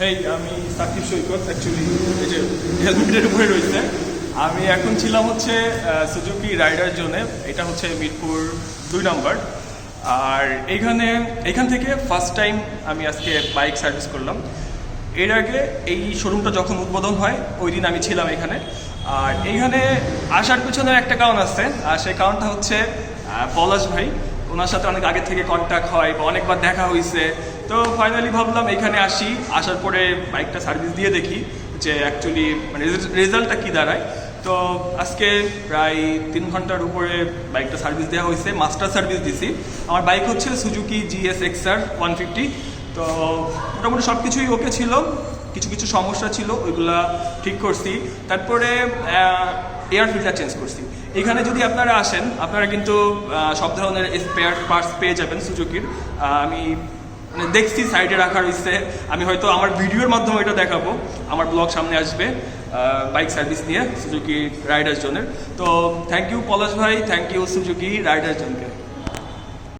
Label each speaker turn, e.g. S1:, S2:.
S1: এই আমি সাকিব সৈকত অ্যাকচুয়ালি এই যে হেলমেটের উপরে রয়েছে। আমি এখন ছিলাম হচ্ছে সুজুকি রাইডার জোনে, এটা হচ্ছে মিরপুর 2 নম্বর। আর এইখান থেকে ফার্স্ট টাইম আমি আজকে বাইক সার্ভিস করলাম। এর আগে এই শোরুমটা যখন উদ্বোধন হয় ওই দিন আমি ছিলাম এখানে। আর এইখানে আসার পিছনে একটা কারণ আছে, আর সেই কারণটা হচ্ছে পলাশ ভাই। ওনার সাথে অনেক আগে থেকে কন্ট্যাক্ট হয় বা অনেকবার দেখা হয়েছে। তো ফাইনালি ভাবলাম এখানে আসার পরে বাইকটা সার্ভিস দিয়ে দেখি যে অ্যাকচুয়ালি মানে রেজাল্টটা কী দাঁড়ায়। তো আজকে প্রায় 3 ঘন্টার উপরে বাইকটা সার্ভিস দেওয়া হয়েছে, মাস্টার সার্ভিস দিছি। আমার বাইক হচ্ছে সুজুকি GS XR 150। তো মোটামুটি সব কিছুই ওকে ছিল, কিছু কিছু সমস্যা ছিল ওইগুলা ঠিক করছি। তারপরে এয়ার ফিল্টার চেঞ্জ করছি। এখানে যদি আপনারা আসেন আপনারা কিন্তু সব ধরনের স্পেয়ার পার্টস পেয়ে যাবেন সুজুকির। আমি মানে দেখছি সাইডে রাখা রয়েছে, আমি হয়তো আমার ভিডিওর মাধ্যমে এটা দেখাবো। আমার ব্লগ সামনে আসবে বাইক সার্ভিস নিয়ে সুজুকি রাইডার জোনের। তো থ্যাংক ইউ পলাশ ভাই, থ্যাংক ইউ সুজুকি রাইডার জোনকে।